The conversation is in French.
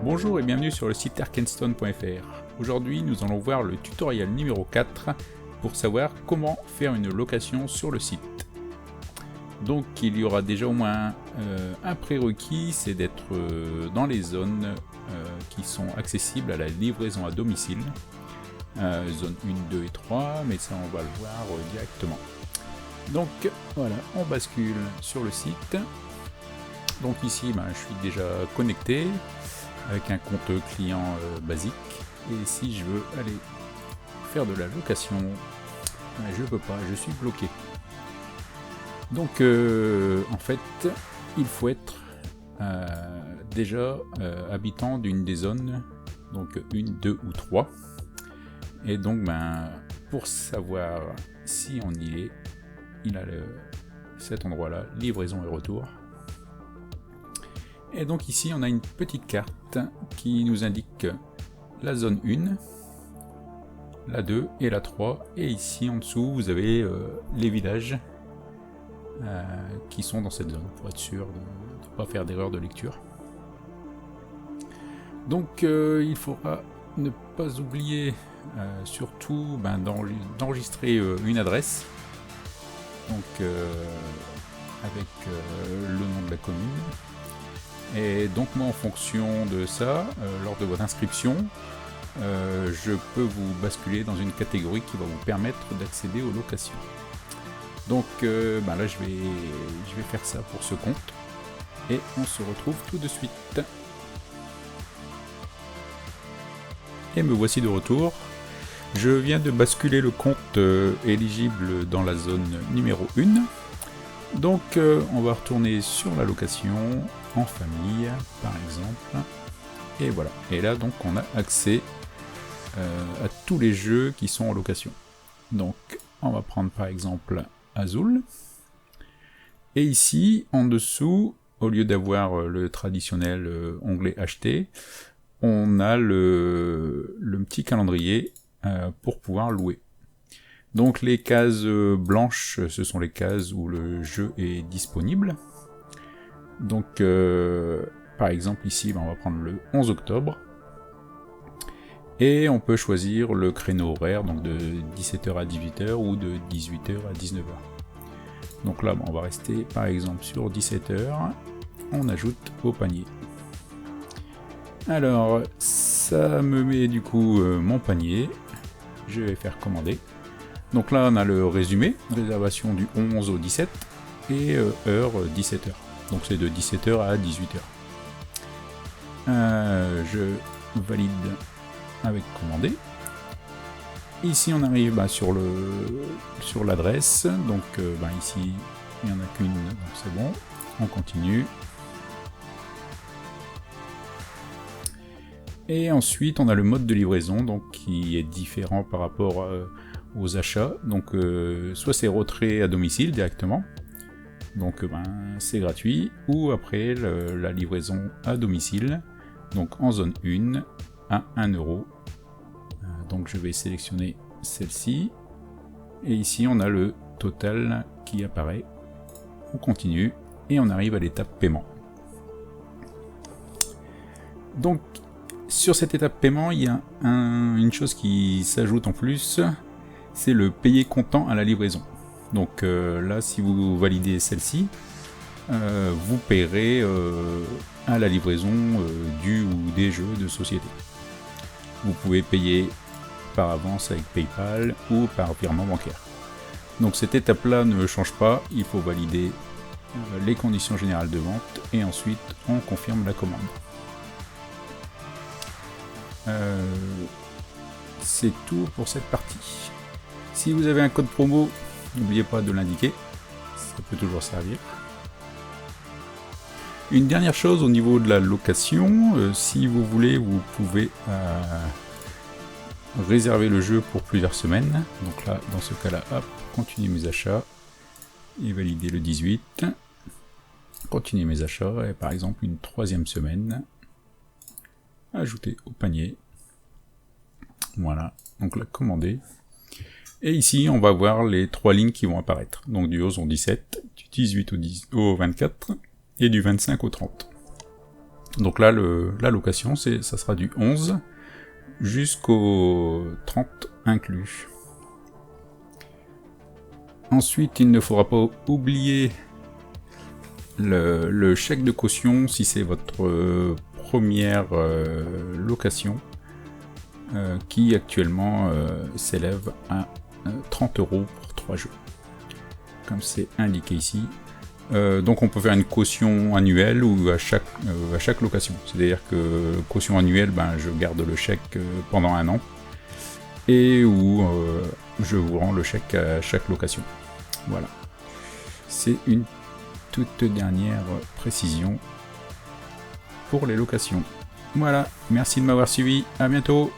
Bonjour et bienvenue sur le site arkenstone.fr. Aujourd'hui, nous allons voir le tutoriel numéro 4 pour savoir comment faire une location sur le site. Donc il y aura déjà au moins un prérequis, c'est d'être dans les zones qui sont accessibles à la livraison à domicile. Zone 1, 2 et 3, mais ça on va le voir directement. Donc voilà, on bascule sur le site. Donc ici, je suis déjà connecté avec un compte client basique. Et si je veux aller faire de la location, je peux pas, je suis bloqué. Donc en fait, il faut être déjà habitant d'une des zones, donc 1, 2 ou 3. Et donc pour savoir si on y est, il a cet endroit-là, livraison et retour. Et donc ici on a une petite carte qui nous indique la zone 1, la 2 et la 3. Et ici en dessous vous avez les villages qui sont dans cette zone pour être sûr de ne pas faire d'erreur de lecture. Donc il faudra ne pas oublier surtout d'enregistrer une adresse, donc avec le nom de la commune. Et donc moi en fonction de ça, lors de votre inscription, je peux vous basculer dans une catégorie qui va vous permettre d'accéder aux locations. Donc là je vais faire ça pour ce compte et on se retrouve tout de suite. Et me voici de retour. Je viens de basculer le compte éligible dans la zone numéro 1. Donc on va retourner sur la location en famille par exemple, et voilà, et là donc on a accès à tous les jeux qui sont en location. Donc on va prendre par exemple Azul, et ici en dessous, au lieu d'avoir le traditionnel onglet acheter, on a le petit calendrier pour pouvoir louer. Donc les cases blanches, ce sont les cases où le jeu est disponible. Donc par exemple ici, on va prendre le 11 octobre. Et on peut choisir le créneau horaire, donc de 17h à 18h ou de 18h à 19h. Donc là, on va rester par exemple sur 17h. On ajoute au panier. Alors, ça me met du coup mon panier. Je vais faire commander. Donc là on a le résumé, réservation du 11 au 17 et heure 17h. Donc c'est de 17h à 18h. Je valide avec commander. Ici on arrive sur l'adresse. Donc ici il n'y en a qu'une, donc c'est bon. On continue. Et ensuite on a le mode de livraison, donc qui est différent par rapport aux achats. Donc soit c'est retrait à domicile directement, donc c'est gratuit, ou après la livraison à domicile, donc en zone 1 à 1€. Donc je vais sélectionner celle-ci, et ici on a le total qui apparaît. On continue et on arrive à l'étape paiement. Donc sur cette étape paiement, il y a une chose qui s'ajoute en plus, c'est le payer comptant à la livraison. Donc là, si vous validez celle-ci, vous paierez à la livraison du ou des jeux de société. Vous pouvez payer par avance avec PayPal ou par virement bancaire. Donc cette étape-là ne change pas, il faut valider les conditions générales de vente et ensuite on confirme la commande. C'est tout pour cette partie. Si vous avez un code promo, n'oubliez pas de l'indiquer, ça peut toujours servir. Une dernière chose au niveau de la location, si vous voulez, vous pouvez réserver le jeu pour plusieurs semaines. Donc là, dans ce cas-là, hop, continuer mes achats et valider le 18. Continuer mes achats et par exemple une 3e semaine. Ajouter au panier. Voilà, donc là, commander. Et ici, on va voir les 3 lignes qui vont apparaître. Donc du 11 au 17, du 18 au 24 et du 25 au 30. Donc là, la location, ça sera du 11 jusqu'au 30 inclus. Ensuite, il ne faudra pas oublier le chèque de caution si c'est votre première location, qui actuellement s'élève à 30 € pour 3 jours, comme c'est indiqué ici. Donc on peut faire une caution annuelle ou à chaque location. C'est-à-dire que caution annuelle, je garde le chèque pendant 1 an, et où je vous rends le chèque à chaque location. Voilà. C'est une toute dernière précision pour les locations. Voilà, merci de m'avoir suivi, à bientôt.